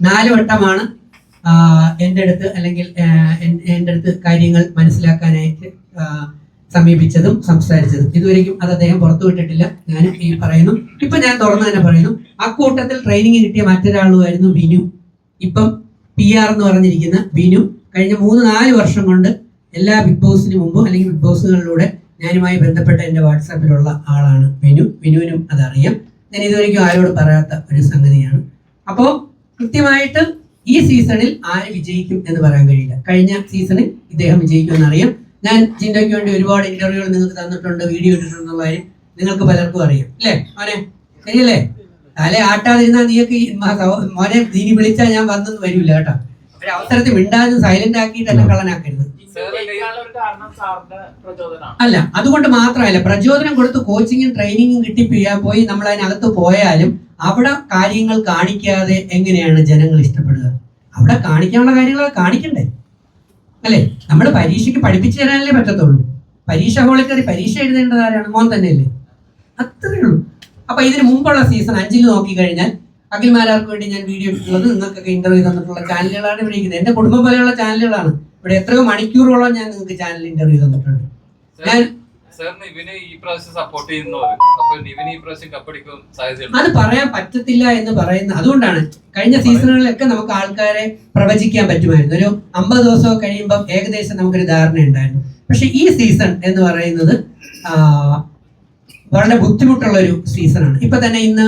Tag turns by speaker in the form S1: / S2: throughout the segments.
S1: 4 വട്ടമാണ് എൻ്റെ അടുത്ത് അല്ലെങ്കിൽ എൻ്റെ അടുത്ത് കാര്യങ്ങൾ മനസ്സിലാക്കാനായിട്ട് സമീപിച്ചതും സംസാരിച്ചതും. ഇതുവരെയും അത് അദ്ദേഹം പുറത്തു വിട്ടിട്ടില്ല. ഞാനും ഈ പറയുന്നു, ഇപ്പൊ ഞാൻ തുറന്നു തന്നെ പറയുന്നു, അക്കൂട്ടത്തിൽ ട്രെയിനിങ് കിട്ടിയ മറ്റൊരാളുമായിരുന്നു വിനു. ഇപ്പം PR എന്ന് പറഞ്ഞിരിക്കുന്ന വിനു കഴിഞ്ഞ 3-4 വർഷം കൊണ്ട് എല്ലാ ബിഗ് ബോസിന് മുമ്പും അല്ലെങ്കിൽ ബിഗ് ബോസുകളിലൂടെ ഞാനുമായി ബന്ധപ്പെട്ട എൻ്റെ വാട്സാപ്പിലുള്ള ആളാണ് വിനു. വിനുവിനും അതറിയാം. ഞാൻ ഇതുവരെയ്ക്കും ആരോട് പറയാത്ത ഒരു സംഗതിയാണ്. അപ്പോൾ കൃത്യമായിട്ട് ഈ സീസണിൽ ആര് വിജയിക്കും എന്ന് പറയാൻ കഴിയില്ല. കഴിഞ്ഞ സീസണിൽ ഇദ്ദേഹം വിജയിക്കുമെന്ന് അറിയാം. ഞാൻ ജിൻഡോയ്ക്ക് വേണ്ടി ഒരുപാട് ഇന്റർവ്യൂകൾ നിങ്ങൾക്ക് തന്നിട്ടുണ്ട്, വീഡിയോ ഇട്ടിട്ടുണ്ടെന്നുള്ള കാര്യം നിങ്ങൾക്ക് പലർക്കും അറിയാം അല്ലേ മോനെ? ശരിയല്ലേ? തല ആട്ടാതിരുന്നാൽ നീയൊക്കെ മോനെ നീ വിളിച്ചാൽ ഞാൻ വന്നെന്ന് വരില്ല കേട്ടോ. ഒരു അവസരത്തിൽ മിണ്ടാതെ സൈലന്റ് ആക്കിയിട്ട് എന്നെ കള്ളനാക്കരുത്. അല്ല, അതുകൊണ്ട് മാത്രമല്ല, പ്രചോദനം കൊടുത്ത് കോച്ചിങ്ങും ട്രെയിനിങ്ങും കിട്ടി പോയി നമ്മൾ അതിനകത്ത് പോയാലും അവിടെ കാര്യങ്ങൾ കാണിക്കാതെ എങ്ങനെയാണ് ജനങ്ങൾ ഇഷ്ടപ്പെടുക? അവിടെ കാണിക്കാനുള്ള കാര്യങ്ങൾ കാണിക്കണ്ടേ അല്ലേ? നമ്മൾ പരീക്ഷയ്ക്ക് പഠിപ്പിച്ചു തരാനല്ലേ പറ്റത്തുള്ളൂ. പരീക്ഷ ഹോളിൽ കയറി പരീക്ഷ എഴുതേണ്ടത് ആരാണ്? മോൻ തന്നെയല്ലേ? അത്രേ ഉള്ളൂ. അപ്പൊ ഇതിന് മുമ്പുള്ള സീസൺ 5 നോക്കിക്കഴിഞ്ഞാൽ അഖിൽമാരാർക്ക് വേണ്ടി ഞാൻ വീഡിയോ ഇട്ടുള്ളത്, നിങ്ങൾക്കൊക്കെ ഇന്റർവ്യൂ തന്നിട്ടുള്ള ചാനലുകളാണ് ഇവിടെ ഇരിക്കുന്നത്. എന്റെ കുടുംബം പോലെയുള്ള ചാനലുകളാണ്. ഇവിടെ എത്രയോ മണിക്കൂറോളം ഞാൻ നിങ്ങൾക്ക് ചാനൽ ഇന്റർവ്യൂ തന്നിട്ടുണ്ട്. അത് പറയാൻ പറ്റത്തില്ല എന്ന് പറയുന്ന അതുകൊണ്ടാണ്. കഴിഞ്ഞ സീസണുകളിലൊക്കെ നമുക്ക് ആൾക്കാരെ പ്രവചിക്കാൻ പറ്റുമായിരുന്നു. ഒരു 50 ദിവസം കഴിയുമ്പോൾ ഏകദേശം നമുക്കൊരു ധാരണ ഉണ്ടായിരുന്നു. പക്ഷെ ഈ സീസൺ എന്ന് പറയുന്നത് വളരെ ബുദ്ധിമുട്ടുള്ള ഒരു സീസണാണ്. ഇപ്പൊ തന്നെ ഇന്ന്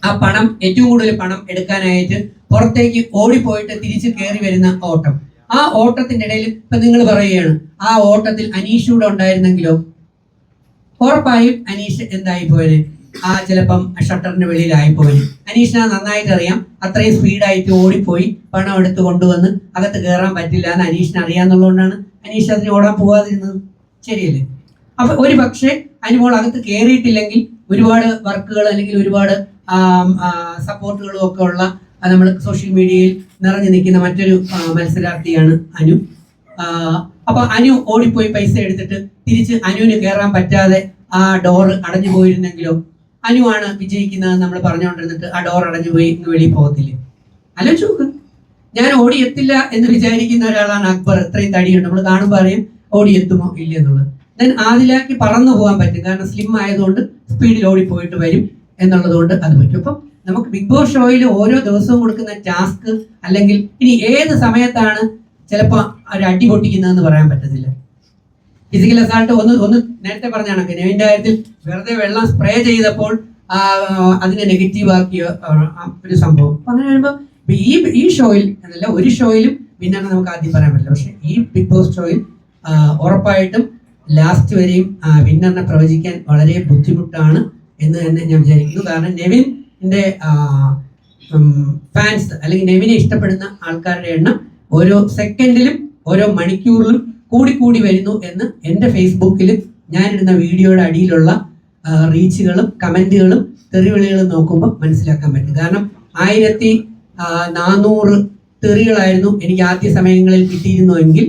S1: ആ പണം, ഏറ്റവും കൂടുതൽ പണം എടുക്കാനായിട്ട് പുറത്തേക്ക് ഓടിപ്പോയിട്ട് തിരിച്ചു കയറി വരുന്ന ഓട്ടം, ആ ഓട്ടത്തിന്റെ ഇടയിൽ ഇപ്പൊ നിങ്ങൾ പറയുകയാണ് ആ ഓട്ടത്തിൽ അനീഷ് കൂടെ ഉണ്ടായിരുന്നെങ്കിലോ, ഉറപ്പായും അനീഷ് എന്തായി പോയത്? ചിലപ്പം ഷട്ടറിന് വെളിയിലായി പോയത്. അനീഷിനെ നന്നായിട്ട് അറിയാം. അത്രയും സ്പീഡായിട്ട് ഓടിപ്പോയി പണം എടുത്ത് കൊണ്ടുവന്ന് അകത്ത് കയറാൻ പറ്റില്ല എന്ന് അനീഷിന് അറിയാന്നുള്ളതുകൊണ്ടാണ് അനീഷ് അതിന് ഓടാൻ പോകാതിരുന്നത്. ശരിയല്ലേ? അപ്പൊ ഒരു പക്ഷേ അനുമോൾ അകത്ത് കയറിയിട്ടില്ലെങ്കിൽ ഒരുപാട് വർക്കുകൾ അല്ലെങ്കിൽ ഒരുപാട് സപ്പോർട്ടുകളും ഒക്കെ ഉള്ള നമ്മൾ സോഷ്യൽ മീഡിയയിൽ നിറഞ്ഞു നിൽക്കുന്ന മറ്റൊരു മത്സരാർത്ഥിയാണ് അനു. അപ്പൊ അനു ഓടിപ്പോയി പൈസ എടുത്തിട്ട് തിരിച്ച് അനുവിന് കയറാൻ പറ്റാതെ ആ ഡോറ് അടഞ്ഞു പോയിരുന്നെങ്കിലോ, അനുവാണ് വിജയിക്കുന്നത് നമ്മൾ പറഞ്ഞുകൊണ്ടിരുന്നിട്ട് ആ ഡോർ അടഞ്ഞു പോയി വെളിയിൽ പോകത്തില്ലേ? ആലോചിച്ച് നോക്ക്. ഞാൻ ഓടിയെത്തില്ല എന്ന് വിചാരിക്കുന്ന ഒരാളാണ് അക്ബർ. ഇത്രയും തടിയുണ്ട്, നമ്മൾ കാണുമ്പോൾ അറിയാം ഓടിയെത്തുമോ ഇല്ല എന്നുള്ളത്. ദെൻ ആദിലാക്കി പറന്നു പോകാൻ പറ്റും, കാരണം സ്ലിം ആയതുകൊണ്ട് സ്പീഡിൽ ഓടിപ്പോയിട്ട് വരും എന്നുള്ളത് കൊണ്ട് അത് പറ്റും. അപ്പം നമുക്ക് ബിഗ് ബോസ് ഷോയിൽ ഓരോ ദിവസവും കൊടുക്കുന്ന ടാസ്ക് അല്ലെങ്കിൽ ഇനി ഏത് സമയത്താണ് ചിലപ്പോൾ ഒരു അടി പൊട്ടിക്കുന്നതെന്ന് പറയാൻ പറ്റത്തില്ല. ഫിസിക്കൽ അസാൾട്ട് ഒന്ന് നേരത്തെ പറഞ്ഞാണ് നെവിന്റെ കാര്യത്തിൽ വെറുതെ വെള്ളം സ്പ്രേ ചെയ്തപ്പോൾ അതിനെ നെഗറ്റീവ് ആക്കിയ ഒരു സംഭവം. അപ്പൊ അങ്ങനെ വരുമ്പോൾ ഈ ഷോയിൽ എന്നല്ല ഒരു ഷോയിലും വിന്നറിനെ നമുക്ക് ആദ്യം പറയാൻ പറ്റില്ല. പക്ഷെ ഈ ബിഗ് ബോസ് ഷോയിൽ ഉറപ്പായിട്ടും ലാസ്റ്റ് വരെയും വിന്നറിനെ പ്രവചിക്കാൻ വളരെ ബുദ്ധിമുട്ടാണ് എന്ന് തന്നെ ഞാൻ വിചാരിക്കുന്നു. കാരണം നെവിൻ്റെ ഫാൻസ് അല്ലെങ്കിൽ നെവിനെ ഇഷ്ടപ്പെടുന്ന ആൾക്കാരുടെ എണ്ണം ഓരോ സെക്കൻഡിലും ഓരോ മണിക്കൂറിലും കൂടി വരുന്നു എന്ന് എൻ്റെ ഫേസ്ബുക്കിൽ ഞാനിടുന്ന വീഡിയോയുടെ അടിയിലുള്ള റീച്ചുകളും കമൻറ്റുകളും തെറിവിളികളും നോക്കുമ്പോൾ മനസ്സിലാക്കാൻ പറ്റും. കാരണം 1400 തെറികളായിരുന്നു എനിക്ക് ആദ്യ സമയങ്ങളിൽ കിട്ടിയിരുന്നുവെങ്കിൽ,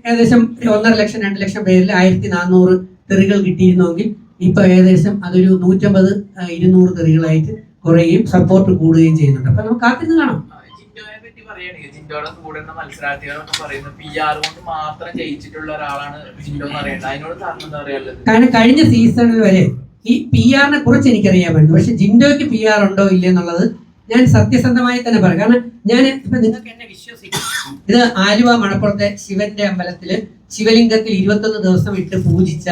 S1: ഏകദേശം 1.5 ലക്ഷം 2 ലക്ഷം പേരിൽ 1400 തെറികൾ കിട്ടിയിരുന്നുവെങ്കിൽ ഇപ്പൊ ഏകദേശം അതൊരു 150-200 തെറികളായിട്ട് കുറയുകയും സപ്പോർട്ട് കൂടുകയും ചെയ്യുന്നുണ്ട്. അപ്പൊ നമുക്ക് കാത്തിരുന്ന് കാണാം.
S2: ജിൻഡോയുടെ കൂടെ മത്സരാർത്ഥികളൊക്കെ പറയുന്നത് PR കൊണ്ട് മാത്രം ജയിച്ചിട്ടുള്ള ഒരാളാണ് ജിൻഡോ എന്ന് പറയുന്നത്. അതിനോട് സാറിന് എന്താ പറയാനുള്ളത്?
S1: കാരണം കഴിഞ്ഞ സീസണിൽ വരെ ഈ PR-നെ കുറിച്ച് എനിക്കറിയാമായിരുന്നു. പക്ഷെ ജിൻഡോയ്ക്ക് PR ഉണ്ടോ ഇല്ല എന്നുള്ളത് ഞാൻ സത്യസന്ധമായി തന്നെ പറയാം. കാരണം ഞാൻ ഇപ്പൊ നിങ്ങൾക്ക് എന്നെ വിശ്വസിക്കും. ഇത് ആലുവ മണപ്പുറത്തെ ശിവന്റെ അമ്പലത്തില് ശിവലിംഗത്തിൽ 21 ദിവസം ഇട്ട് പൂജിച്ച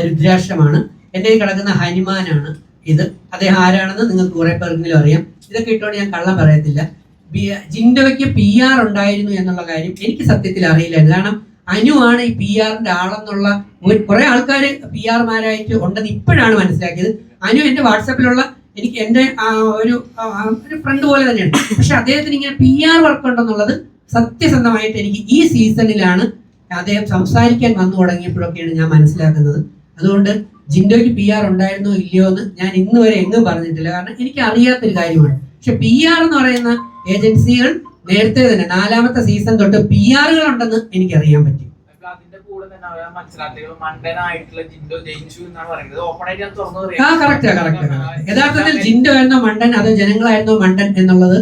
S1: രുദ്രാക്ഷമാണ്. എൻ്റെ കിടക്കുന്ന ഹനുമാനാണ് ഇത്. അദ്ദേഹം ആരാണെന്ന് നിങ്ങൾക്ക് കുറെ പേർക്കെങ്കിലും അറിയാം. ഇതൊക്കെ ഇട്ടുകൊണ്ട് ഞാൻ കള്ളം പറയത്തില്ല. ജിൻഡോയ്ക്ക് PR ഉണ്ടായിരുന്നു എന്നുള്ള കാര്യം എനിക്ക് സത്യത്തിൽ അറിയില്ലായിരുന്നു. കാരണം അനു ആണ് ഈ PR-ന്റെ ആളെന്നുള്ള കുറെ ആൾക്കാർ PR-മാരായിട്ട് ഉണ്ടെന്ന് ഇപ്പോഴാണ് മനസ്സിലാക്കിയത്. അനു എൻ്റെ വാട്സാപ്പിലുള്ള എനിക്ക് എൻ്റെ ഒരു ഫ്രണ്ട് പോലെ തന്നെയാണ്. പക്ഷെ അദ്ദേഹത്തിന് ഇങ്ങനെ PR വർക്ക് ഉണ്ടെന്നുള്ളത് സത്യസന്ധമായിട്ട് എനിക്ക് ഈ സീസണിലാണ് അദ്ദേഹം സംസാരിക്കാൻ വന്നു തുടങ്ങിയപ്പോഴൊക്കെയാണ് ഞാൻ മനസ്സിലാക്കുന്നത്. അതുകൊണ്ട് ജിൻഡോയ്ക്ക് PR ഉണ്ടായിരുന്നോ ഇല്ലയോ എന്ന് ഞാൻ ഇന്ന് വരെ എങ്ങും പറഞ്ഞിട്ടില്ല. കാരണം എനിക്ക് അറിയാത്തൊരു കാര്യമാണ്. പക്ഷെ PR എന്ന് പറയുന്ന ഏജൻസികൾ നേരത്തെ തന്നെ 4ാമത്തെ സീസൺ തൊട്ട് PR-കൾ ഉണ്ടെന്ന് എനിക്കറിയാൻ പറ്റും.
S2: അതിന്റെ കൂടെ കൂടെ തന്നെ അവരെ മത്സരാർത്ഥികൾ മണ്ടനായിട്ടുള്ള ജിൻഡോ ജയിച്ചു എന്നാണ് പറയുന്നത്. ഓപ്പൺ ആയിട്ട് ഞാൻ തുറന്നു
S1: കറക്റ്റ്. യഥാർത്ഥത്തിൽ ജിൻഡോ ആയിരുന്നോ മണ്ടൻ അതോ ജനങ്ങളായിരുന്നോ മണ്ടൻ എന്നുള്ളത്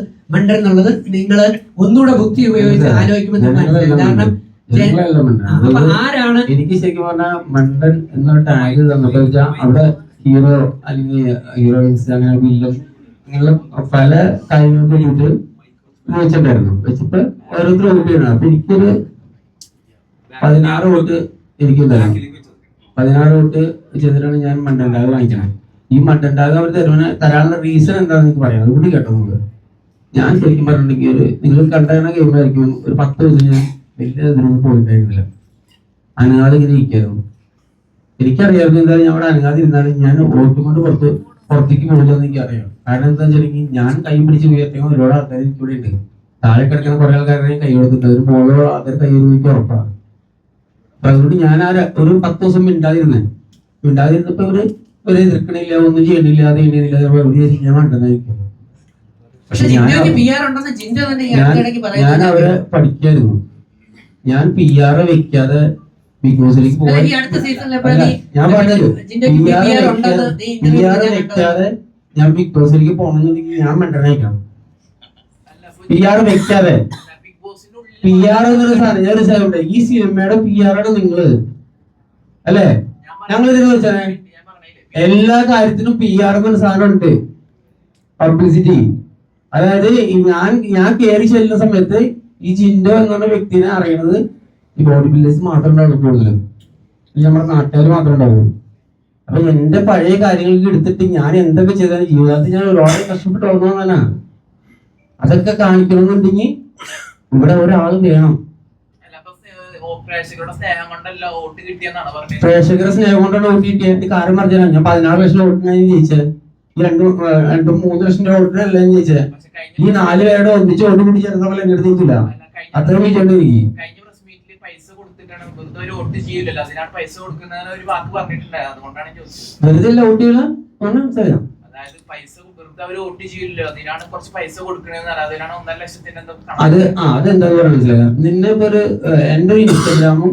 S1: നിങ്ങൾ ഒന്നുകൂടെ ബുദ്ധി ഉപയോഗിച്ച് ആലോചിക്കുമ്പോൾ മനസ്സിലായി. കാരണം അപ്പൊ ആരാണ്
S3: എനിക്ക് ശരിക്കും പറഞ്ഞാൽ മണ്ടൻ എന്ന ടാഗ് തന്നപ്പോ അവിടെ ഹീറോ അല്ലെങ്കിൽ ഹീറോയിൻസ് അങ്ങനെ വില്ലൻ ഇങ്ങനെ പല കാര്യങ്ങൾക്ക് വേണ്ടിയിട്ട് വെച്ചിട്ടുണ്ടായിരുന്നു. വെച്ചപ്പോ ഓരോരുത്തർ വോട്ട് ചെയ്യണം. അപ്പൊ എനിക്കൊരു 16 വോട്ട് എനിക്കുണ്ടായിരുന്നു. 16 വോട്ട് ചെയ്തിട്ടാണ് ഞാൻ മണ്ടൻ ടാഗ് വാങ്ങിക്കണേ. ഈ മണ്ടൻ ടാഗ് അവർ തരാനുള്ള റീസൺ എന്താണെന്ന് എനിക്ക് പറയാം. അതുകൂടി കേട്ടോ നമുക്ക്. ഞാൻ ശരിക്കും പറഞ്ഞിട്ടുണ്ടെങ്കിൽ നിങ്ങൾ കണ്ടുന്ന ഗെയിമായിരിക്കും. ഒരു 10 ദിവസം ഞാൻ വലിയ ഇതിനൊന്നും പോയിട്ടുണ്ടായിരുന്നില്ല. അനങ്ങാതെ ഇങ്ങനെ ഇരിക്കായിരുന്നു. എനിക്കറിയാമായിരുന്നു എന്തായാലും ഞാൻ അവിടെ അനങ്ങാതെ ഇരുന്നാലും ഞാൻ വോട്ട് കൊണ്ട് പുറത്തേക്ക് പോകില്ലെന്ന് എനിക്കറിയാം. കാരണം എന്താ വെച്ചിട്ടുണ്ടെങ്കിൽ ഞാൻ കൈ പിടിച്ച് ഉയർത്തിയോ ഒരുപാട് ആൾക്കാർ എനിക്കൂടെ ഉണ്ട്. താഴെ കിടക്കുന്ന കുറെ ആൾക്കാരെ കൈ കൊടുത്തിട്ട് ഒരു പോളോ ആൾക്കാർ കൈ എനിക്ക് ഉറപ്പാണ്. അപ്പൊ അതുകൊണ്ട് ഞാൻ ഒരു 10 ദിവസം മിണ്ടാതിരുന്നപ്പോ ഒരു എതിർക്കണില്ല, ഒന്നും ചെയ്യണില്ല, അത് ചെയ്യണില്ല, ഞാൻ മണ്ടെന്നായിരിക്കും. പക്ഷെ ഞാൻ അവരെ പഠിക്കായിരുന്നു. ഞാൻ PR വെക്കാതെ ബിഗ് ബോസിലേക്ക് പോകാൻ ഞാൻ പറഞ്ഞത് PR വെക്കാതെ ഞാൻ ബിഗ് ബോസിലേക്ക് പോകണമെന്നുണ്ടെങ്കിൽ ഞാൻ മണ്ടനായിക്കണം. PR വെക്കാതെ PR എന്നൊരു സാധനം ഞാൻ മനസ്സിലാവട്ടെ. ഈ സിനിമയുടെ PR ആണ് നിങ്ങള് അല്ലേ? ഞങ്ങൾ ഇതിന് വെച്ചാൽ എല്ലാ കാര്യത്തിനും PR എന്നൊരു സാധനം ഉണ്ട്, പബ്ലിസിറ്റി. അതായത് ഞാൻ കയറി ചെല്ലുന്ന സമയത്ത് ഈ ജിൻഡോ എന്നുള്ള വ്യക്തിനെ അറിയണത് ഈ ബോഡി ബിൽഡേഴ്സ് മാത്രം ഉണ്ടാവുള്ളൂ, കൂടുതലും നമ്മുടെ നാട്ടുകാർ മാത്രം ഉണ്ടാവുള്ളൂ. അപ്പൊ എന്റെ പഴയ കാര്യങ്ങൾക്ക് എടുത്തിട്ട് ഞാൻ എന്തൊക്കെ ചെയ്താലും ജീവിതത്തിൽ ഞാൻ ഒരുപാട് കഷ്ടപ്പെട്ട് വന്നതാണ്. അതൊക്കെ കാണിക്കണമെന്നുണ്ടെങ്കിൽ ഇവിടെ ഒരാൾ വേണം.
S2: പ്രേക്ഷകരുടെ സ്നേഹം കൊണ്ടല്ല വോട്ട് കിട്ടിയെന്നാണ് പറഞ്ഞത്.
S3: പ്രേക്ഷകരുടെ സ്നേഹം കൊണ്ടാണ് വോട്ട് കിട്ടിയത്. കാര്യം പറഞ്ഞാൽ ഞാൻ 16 ലക്ഷം വോട്ടിനാണ് ജയിച്ചത്. ഈ 2-3 ലക്ഷം വോട്ടിനല്ല ഞാൻ ജയിച്ചത്. ഈ 4 പേരുടെ ഒന്നിച്ച് വോട്ട് കൂടി ചേർന്ന പോലെ എന്നെ എടുത്തില്ല. അത്ര വിജയുണ്ട് എനിക്ക്.
S2: കഴിഞ്ഞ പ്രസ് മീറ്റിൽ പൈസ കൊടുത്തിട്ടാണ് വെറുതെ ഒരു വോട്ട് ചെയ്യില്ലല്ലോ, അതിനാണ് പൈസ കൊടുക്കുന്നതിന് ഒരു വാക്ക് പറഞ്ഞിട്ടുണ്ടായത്. അതുകൊണ്ടാണ് ചോദിച്ചത്.
S3: വെറുതെ അല്ല വോട്ട് ചെയ്യണം, മനസ്സിലാക്കാം.
S2: അതായത് പൈസ വെറുതെ അവർ വോട്ട് ചെയ്യില്ലല്ലോ, അതിനാണ് കുറച്ച് പൈസ കൊടുക്കണെന്ന്. അതിനാണ് 1.5 ലക്ഷത്തിന്റെ
S3: അതെന്താ മനസ്സിലാക്കാം. നിന്നെ ഇപ്പൊ എന്റെ ഒരു ഇൻസ്റ്റാഗ്രാമും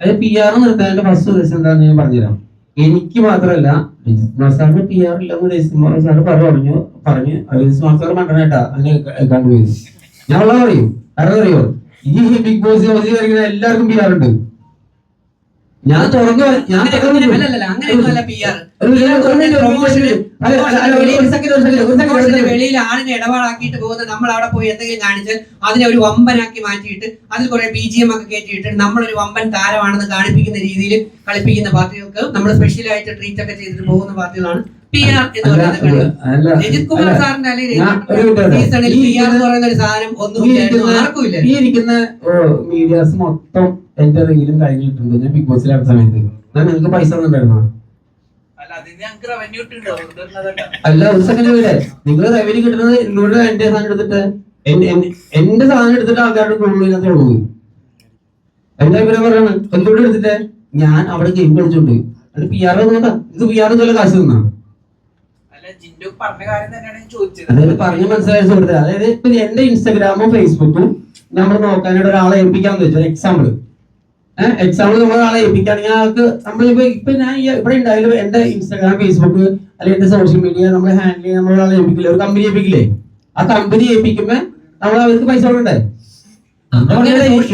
S3: അതായത് PR നിർത്താൻ ഫസ്റ്റ് ദിവസം എന്താണെന്ന് ഞാൻ പറഞ്ഞുതരാം. എനിക്ക് മാത്രമല്ല രജിത് സാറിന് PR ഇല്ലെന്ന് രജിത് സാറ് പറഞ്ഞു. രജിത് സാർ മണ്ടനായിട്ടാ അങ്ങനെ കണ്ടുപോയത്. ഞാൻ ഉള്ള പറയും. കാരണം അറിയോ, ഈ ബിഗ് ബോസ് കളിക്കുന്ന എല്ലാവർക്കും PR ഉണ്ട്. ഞാൻ തുറന്നു
S1: വെളിയിൽ ആളിനെ ഇടപാടാക്കിയിട്ട് പോകുന്ന നമ്മൾ അവിടെ പോയി എന്തെങ്കിലും കാണിച്ചാൽ അതിനെ ഒരു വമ്പനാക്കി മാറ്റിയിട്ട് അതിൽ കുറെ BGM ഒക്കെ കയറ്റിയിട്ട് നമ്മളൊരു വമ്പൻ താരമാണെന്ന് കാണിപ്പിക്കുന്ന രീതിയിൽ കളിപ്പിക്കുന്ന പാർട്ടികൾക്ക് നമ്മൾ സ്പെഷ്യലായിട്ട് ട്രീറ്റ് ഒക്കെ ചെയ്തിട്ട് പോകുന്ന പാർട്ടികളാണ് PR എന്ന് പറയുന്നത്. രജിത് കുമാർ സാറിന്റെ സീസണിൽ PR എന്ന് പറയുന്ന ഒരു സാധനം ഒന്നും ആർക്കും ഇല്ല.
S3: ഈ ഇരിക്കുന്ന മീഡിയാസ് മൊത്തം എന്റെ റീലും കാര്യങ്ങളിട്ടുണ്ട്. ഞാൻ ബിഗ് ബോസിലാത്ത സമയത്ത് നിങ്ങൾക്ക് പൈസ ഒന്നുണ്ടായിരുന്നോ? അല്ല, ഒരു സെക്കൻഡ് വരെ നിങ്ങൾ റവന്യൂ കിട്ടുന്നത് എന്നോട് എന്റെ സാധനം എടുത്തിട്ട് എന്റെ സാധനം എടുത്തിട്ട് ആൾക്കാരുടെ കൂടുതൽ തുടങ്ങുന്നത്. എന്റെ അഭിപ്രായം പറയാണ്. എന്തുകൊണ്ട് എടുത്തിട്ട് ഞാൻ അവിടെ ഗെയിം കളിച്ചോണ്ട് അത് PR ഒന്നുകൊണ്ടാ. ഇത് PR എന്നുള്ള കാശ് തന്നാ. അതായത് പറഞ്ഞ് മനസ്സിലാക്കി കൊടുത്തത്. അതായത് ഇപ്പൊ എന്റെ ഇൻസ്റ്റാഗ്രാമും ഫേസ്ബുക്കും നമ്മൾ നോക്കാനായിട്ട് ഒരാളെ ഏൽപ്പിക്കാന്ന് വെച്ചാൽ എക്സാമ്പിൾ നമ്മൾ ഒരാളെ ഏൽപ്പിക്കുകയാണെങ്കിൽ ആൾക്ക് നമ്മളിപ്പോ ഞാൻ ഇവിടെ ഉണ്ടായാലും എന്റെ ഇൻസ്റ്റാഗ്രാം ഫേസ്ബുക്ക് അല്ലെങ്കിൽ എന്റെ സോഷ്യൽ മീഡിയ നമ്മൾ ഹാൻഡിൽ ചെയ്യാൻ നമ്മൾ ഒരാളെ ഏൽപ്പിക്കില്ലേ, ഒരു കമ്പനി ഏൽപ്പിക്കില്ലേ? ആ കമ്പനി ഏൽപ്പിക്കുമ്പോ നമ്മൾ അവർക്ക് പൈസ കൊടുക്കണ്ടേ?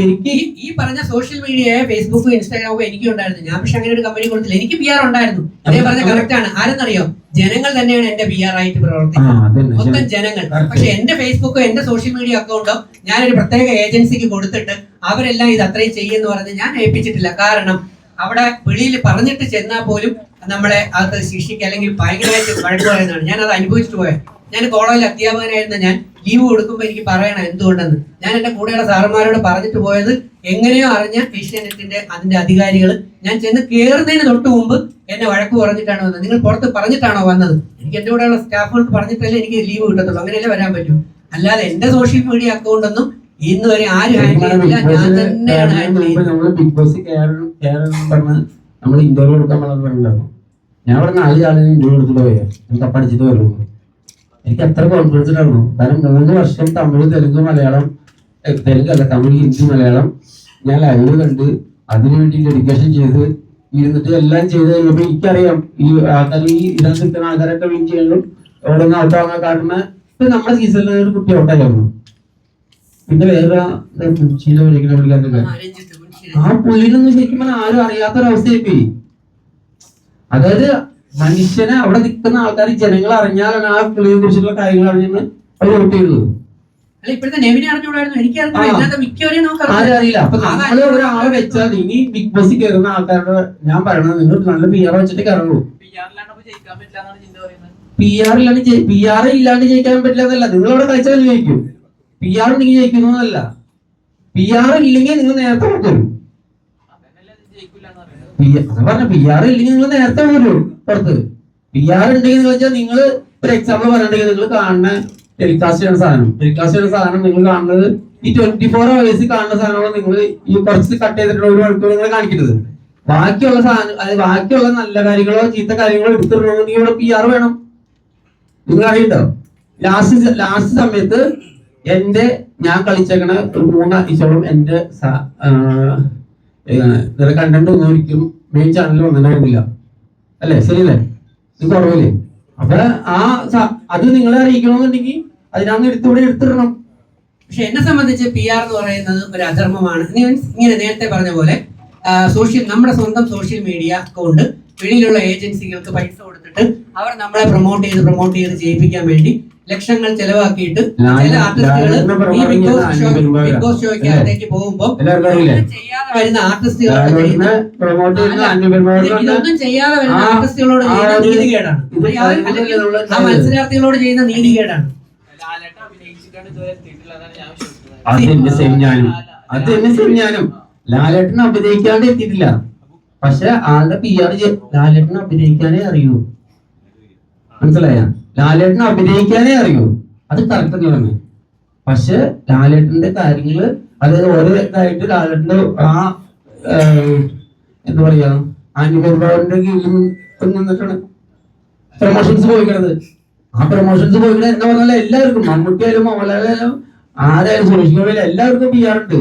S1: എനിക്ക് ഈ പറഞ്ഞ സോഷ്യൽ മീഡിയ ഫേസ്ബുക്കും ഇൻസ്റ്റാഗ്രാമും എനിക്കും ഉണ്ടായിരുന്നു. ഞാൻ പക്ഷെ അങ്ങനെ ഒരു കമ്പനി കൊടുത്തില്ല. എനിക്ക് PR ഉണ്ടായിരുന്നു. അതേ പറഞ്ഞ കറക്റ്റ് ആണ്. ആരെന്നറിയോ, ജനങ്ങൾ തന്നെയാണ് എന്റെ PR ആയിട്ട് പ്രവർത്തിക്കുന്നത്, മൊത്തം ജനങ്ങൾ. പക്ഷെ എന്റെ ഫേസ്ബുക്കോ എന്റെ സോഷ്യൽ മീഡിയ അക്കൗണ്ടോ ഞാനൊരു പ്രത്യേക ഏജൻസിക്ക് കൊടുത്തിട്ട് അവരെല്ലാം ഇത് അത്രയും ചെയ്യുമെന്ന് പറഞ്ഞ് ഞാൻ ഏൽപ്പിച്ചിട്ടില്ല. കാരണം അവിടെ വെളിയിൽ പറഞ്ഞിട്ട് ചെന്നാൽ പോലും നമ്മളെ അത് ശിക്ഷിക്കുക അല്ലെങ്കിൽ ഭയങ്കരമായിട്ട് വഴക്ക് പറയുന്നതാണ്. ഞാൻ അത് അനുഭവിച്ചിട്ട് പോയത്. ഞാൻ കോളേജിൽ അധ്യാപകനായിരുന്ന ഞാൻ ലീവ് കൊടുക്കുമ്പോൾ എനിക്ക് പറയണം എന്തുകൊണ്ടെന്ന്. ഞാൻ എന്റെ കൂടെയുള്ള സാറന്മാരോട് പറഞ്ഞിട്ട് പോയത് എങ്ങനെയോ അറിഞ്ഞ ഏഷ്യാനെറ്റിന്റെ അതിന്റെ അധികാരികൾ ഞാൻ ചെന്ന് കയറുന്നതിന് തൊട്ട് മുമ്പ് എന്നെ വഴക്ക് പറഞ്ഞിട്ടാണ് വന്നത്. നിങ്ങൾ പുറത്ത് പറഞ്ഞിട്ടാണോ വന്നത്? എനിക്ക് എന്റെ കൂടെയുള്ള സ്റ്റാഫുകൾക്ക് പറഞ്ഞിട്ടല്ലേ എനിക്ക് ലീവ് കിട്ടത്തുള്ളൂ. അങ്ങനെയല്ലേ വരാൻ പറ്റൂ. അല്ലാതെ എന്റെ സോഷ്യൽ മീഡിയ അക്കൗണ്ട് ഒന്നും ഇന്ന് വരെ ആരും ഹാൻഡിൽ ചെയ്തില്ല. ഞാൻ തന്നെയാണ് ഹാൻഡിൽ ചെയ്യുന്നത്.
S3: ബിഗ് ബോസ് പറഞ്ഞ് നമ്മൾ ഇന്റർവ്യൂ എടുക്കാൻ പറഞ്ഞിട്ടുണ്ടായിരുന്നു. ഞാൻ ഇവിടെ 4 ആളിന് ഇന്റർവ്യൂ എടുത്തിട്ട് പോയാ എനിക്ക് പഠിച്ചിട്ട് വരുള്ളൂ. എനിക്ക് അത്ര കോൺഫിഡൻസ് ഉണ്ടായിരുന്നു. കാരണം 3 വർഷം തമിഴ്, തെലുങ്ക്, മലയാളം, തെലുങ്കല്ല തമിഴ്, ഹിന്ദി, മലയാളം ഞാൻ ലൈവ് കണ്ട് അതിനുവേണ്ടി ഡെഡിക്കേഷൻ ചെയ്ത് ഇരുന്നിട്ട് എല്ലാം ചെയ്ത് കഴിഞ്ഞപ്പോ എനിക്കറിയാം ഈ ആൾക്കാർ ഈ ഇടാൻ നിൽക്കുന്ന ആൾക്കാരൊക്കെ വിൻ ചെയ്യുന്നു ഓടുന്ന ഔട്ടാവുന്ന കാരണം ഇപ്പൊ നമ്മുടെ സീസണിൽ ഒരു കുട്ടി ഔട്ടായിരുന്നു. പിന്നെ വേറെ മുൻഷീനെ വിളിക്കുന്ന പുള്ളിക്കാരൊക്കെ ആ പുള്ളിനൊന്നും ശരിക്കും പറഞ്ഞാൽ ആരും അറിയാത്തൊരവസ്ഥയായി. അതായത് മനുഷ്യനെ അവിടെ നിൽക്കുന്ന ആൾക്കാർ ജനങ്ങൾ അറിഞ്ഞാലാണ് ആ പുള്ളിയെ കുറിച്ചുള്ള കാര്യങ്ങൾ അറിഞ്ഞെന്ന് അവർ വോട്ട് ചെയ്തത്.
S1: ഇപ്പോഴത്തെ നെവിനെ അറിഞ്ഞുകൂടായിരുന്നു, എനിക്ക്
S3: ആരും അറിയില്ല. അപ്പൊ നമ്മള് ഒരാളെ വെച്ചാൽ ഇനി ബിഗ് ബോസിൽ കയറുന്ന ആൾക്കാരുടെ ഞാൻ പറയണത് നിങ്ങൾ നല്ല PR വെച്ചിട്ട് കയറുള്ളൂ. PR ഇല്ലാണ്ട് ജയിക്കാൻ പറ്റില്ല എന്നല്ല, നിങ്ങൾ അവിടെ കളിച്ചാൽ ജയിക്കും. PR ഉണ്ടെങ്കിൽ ജയിക്കുന്നതല്ല. PR ഇല്ലെങ്കിൽ നിങ്ങൾ നേരത്തെ വരും. പറഞ്ഞ PR ഇല്ലെങ്കിൽ നിങ്ങൾ നേരത്തെ വരും പുറത്ത്. PR ഉണ്ടെങ്കിൽ എന്ന് വെച്ചാൽ നിങ്ങൾ ഒരു എക്സാമ്പിൾ പറഞ്ഞിട്ടുണ്ടെങ്കിൽ നിങ്ങൾ കാണുന്ന ടെലികാസ്റ്റ് ചെയ്യുന്ന സാധനം നിങ്ങൾ കാണുന്നത് ഈ 24 hours കാണുന്ന സാധനമാണ്. നിങ്ങൾ ഈ കുറച്ച് കട്ട് ചെയ്തിട്ടുള്ള ഒരു മണിക്കൂർ നിങ്ങൾ കാണിക്കുന്നത്. ബാക്കിയുള്ള സാധനം അത് ബാക്കിയുള്ള നല്ല കാര്യങ്ങളോ ചീത്ത കാര്യങ്ങളോ എടുത്തിടണമെങ്കിൽ ഇവിടെ PR വേണം. നിങ്ങൾ അറിയണ്ടോ? ലാസ്റ്റ് സമയത്ത് ഞാൻ കളിച്ചേക്കണ ഒരു 3 ആഴ്ചയോളം എന്റെ കണ്ടന്റ് ഒന്നും ഒരിക്കലും മെയിൻ ചാനലിൽ വന്നിട്ടുണ്ടായിരുന്നില്ല. അല്ലേ? ശരിയല്ലേ? ഇത് കുറവില്ലേ? അപ്പൊ അത് നിങ്ങളെ അറിയിക്കണമെന്നുണ്ടെങ്കിൽ അതിനകത്ത് എടുത്തിടണം.
S1: പക്ഷെ എന്നെ സംബന്ധിച്ച് PR എന്ന് പറയുന്നത് ഒരു അധർമ്മമാണ്. ഇങ്ങനെ നേരത്തെ പറഞ്ഞ പോലെ നമ്മുടെ സ്വന്തം സോഷ്യൽ മീഡിയ കൊണ്ട് വെളിയിലുള്ള ഏജൻസികൾക്ക് പൈസ കൊടുത്തിട്ട് അവർ നമ്മളെ പ്രൊമോട്ട് ചെയ്ത് ചെയ്യിപ്പിക്കാൻ വേണ്ടി ലക്ഷങ്ങൾ ചെലവാക്കിയിട്ട് ചില ആർട്ടിസ്റ്റുകൾ ഈ ബിഗ് ബോസ് ഷോയ്ക്ക് അകത്തേക്ക് പോകുമ്പോൾ ചെയ്യാതെ വരുന്ന ആർട്ടിസ്റ്റുകളോട് ഇതൊന്നും ചെയ്യാതെ വരുന്ന ആർട്ടിസ്റ്റുകളോട് ചെയ്യുന്ന നീതികേടാണ്. ആ മത്സരാർത്ഥികളോട് ചെയ്യുന്ന നീതികേടാണ്.
S3: ഞാനും ലാലേട്ടൻ അഭിനയിക്കാണ്ട് എത്തിയിട്ടില്ല. പക്ഷെ ആളുടെ PR ലാലേട്ടൻ അഭിനയിക്കാനേ അറിയൂ. മനസ്സിലായ? ലാലേട്ടൻ അഭിനയിക്കാനേ അറിയൂ. അത് കറക്റ്റ് പറഞ്ഞു. പക്ഷെ ലാലേട്ടന്റെ കാര്യങ്ങള് അതായത് ഓരോ ഇതായിട്ട് ലാലേട്ടന്റെ എന്താ പറയാ ആന്റിബയോട്ടിന്റെ കീഴിൽ നിന്നിട്ടാണ് പ്രൊമോഷൻസ് പോയിക്കണത്. ആ പ്രൊമോഷൻസ് പോയിക്കണത് എന്താ പറഞ്ഞാൽ എല്ലാവർക്കും മമ്മൂട്ടിയായാലും മോഹൻലാലായാലും ആരായാലും സുരേഷ് ഗോപിയായാലും എല്ലാവർക്കും PR ഉണ്ട്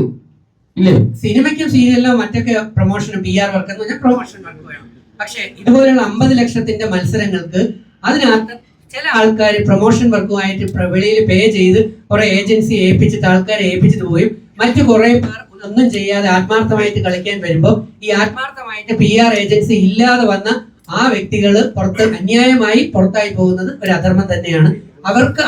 S3: ഇല്ലേ?
S1: സിനിമയ്ക്കും സീരിയലിനും മറ്റൊക്കെ പ്രൊമോഷനും PR വർക്ക് എന്ന് പറഞ്ഞാൽ പ്രൊമോഷൻ വർക്ക് വേണം. പക്ഷെ ഇതുപോലെയുള്ള 50 ലക്ഷത്തിന്റെ മത്സരങ്ങൾക്ക് അതിനകത്ത് ചില ആൾക്കാർ പ്രൊമോഷൻ വർക്കുമായിട്ട് വെളിയിൽ പേ ചെയ്ത് കുറെ ഏജൻസി ഏൽപ്പിച്ചിട്ട് ആൾക്കാരെ ഏൽപ്പിച്ചിട്ട് പോയി മറ്റു കുറെ പേർ ഒന്നും ചെയ്യാതെ ആത്മാർത്ഥമായിട്ട് കളിക്കാൻ വരുമ്പോൾ ഈ ആത്മാർത്ഥമായിട്ട് PR ഏജൻസി ഇല്ലാതെ വന്ന ആ വ്യക്തികൾ അന്യായമായി പുറത്തായി പോകുന്നത് ഒരു അധർമ്മം തന്നെയാണ്.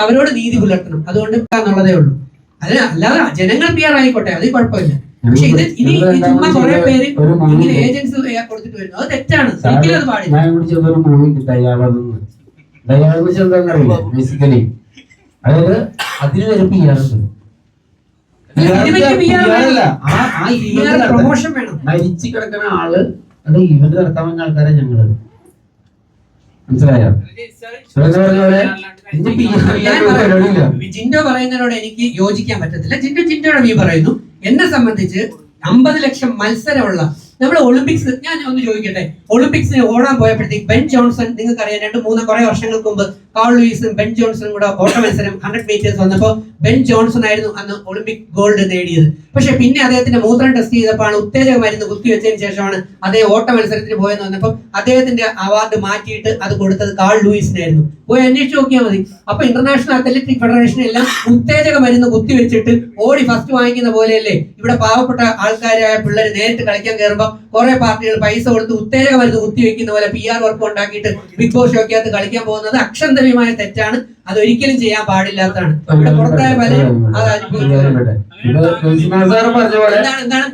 S1: അവരോട് നീതി പുലർത്തണം. അതുകൊണ്ട് എന്നുള്ളതേ ഉള്ളൂ. അല്ലാതെ ജനങ്ങൾ PR ആയിക്കോട്ടെ, അത് കുഴപ്പമില്ല. പക്ഷെ ഇനി ചുമ്മാ കുറെ പേര് ഇങ്ങനെ ഏജൻസി കൊടുത്തിട്ട് വരുന്നു, അത് തെറ്റാണ്. ഒരിക്കലും അത് പാടില്ല.
S3: ബേസിക്കലി അതായത് അതിന് വരെ PR ഉണ്ട്.
S1: പ്രൊമോഷൻ വേണം.
S3: മരിച്ചു കിടക്കുന്ന ആള് അത് ഇവന്റ് നടത്താൻ വന്ന ആൾക്കാരെ ഞങ്ങള് മനസ്സിലായോ?
S1: ജിൻഡോ പറയുന്നതിനോട് എനിക്ക് യോജിക്കാൻ പറ്റത്തില്ല. ജിൻഡോയുടെ വ്യൂ പറയുന്നു. എന്നെ സംബന്ധിച്ച് 50 ലക്ഷം മത്സരമുള്ള നമ്മൾ ഒളിമ്പിക്സ്, ഞാൻ ഒന്ന് ചോദിക്കട്ടെ, ഒളിമ്പിക്സിന് ഓടാൻ പോയപ്പോഴത്തേക്ക് ബെൻ ജോൺസൺ, നിങ്ങൾക്ക് അറിയാം, 2-3 കുറെ വർഷങ്ങൾക്ക് മുമ്പ് കാൾ ലൂയിസും ബെൻ ജോൺസണും കൂടെ ഓട്ട മത്സരം 100 മീറ്റേഴ്സ് വന്നപ്പോൾ ബെൻ ജോൺസൺ ആയിരുന്നു അന്ന് ഒളിമ്പിക് ഗോൾഡ് നേടിയത്. പക്ഷെ പിന്നെ അദ്ദേഹത്തിന്റെ മൂത്രം ടെസ്റ്റ് ചെയ്തപ്പോഴാണ് ഉത്തേജക മരുന്ന് കുത്തിവെച്ചതിന് ശേഷമാണ് അദ്ദേഹം ഓട്ട മത്സരത്തിന് പോയെന്ന് വന്നപ്പോൾ അദ്ദേഹത്തിന്റെ അവാർഡ് മാറ്റിയിട്ട് അത് കൊടുത്തത് കാൾ ലൂയിസിനായിരുന്നു. പോയി അന്വേഷിച്ച് നോക്കിയാൽ മതി. അപ്പൊ ഇന്റർനാഷണൽ അത്ലറ്റിക് ഫെഡറേഷൻ എല്ലാം ഉത്തേജക മരുന്ന് കുത്തിവെച്ചിട്ട് ഓടി ഫസ്റ്റ് വാങ്ങിക്കുന്ന പോലെയല്ലേ ഇവിടെ പാവപ്പെട്ട ആൾക്കാരായ പിള്ളേർ നേരിട്ട് കളിക്കാൻ കയറുമ്പോൾ കുറെ പാർട്ടികൾ പൈസ കൊടുത്ത് ഉത്തേജക മരുന്ന് കുത്തിവെക്കുന്ന പോലെ PR വർക്ക് ഉണ്ടാക്കിയിട്ട് ബിഗ് ബോസ് ഷോക്കകത്ത് കളിക്കാൻ പോകുന്നത് അക്ഷന്തവ്യമായ തെറ്റാണ്. അത് ഒരിക്കലും ചെയ്യാൻ പാടില്ലാത്തതാണ്. ഇവിടെ പുറത്തായ പലരും അത് അനുഭവിച്ചവരുണ്ട്. എന്താണ്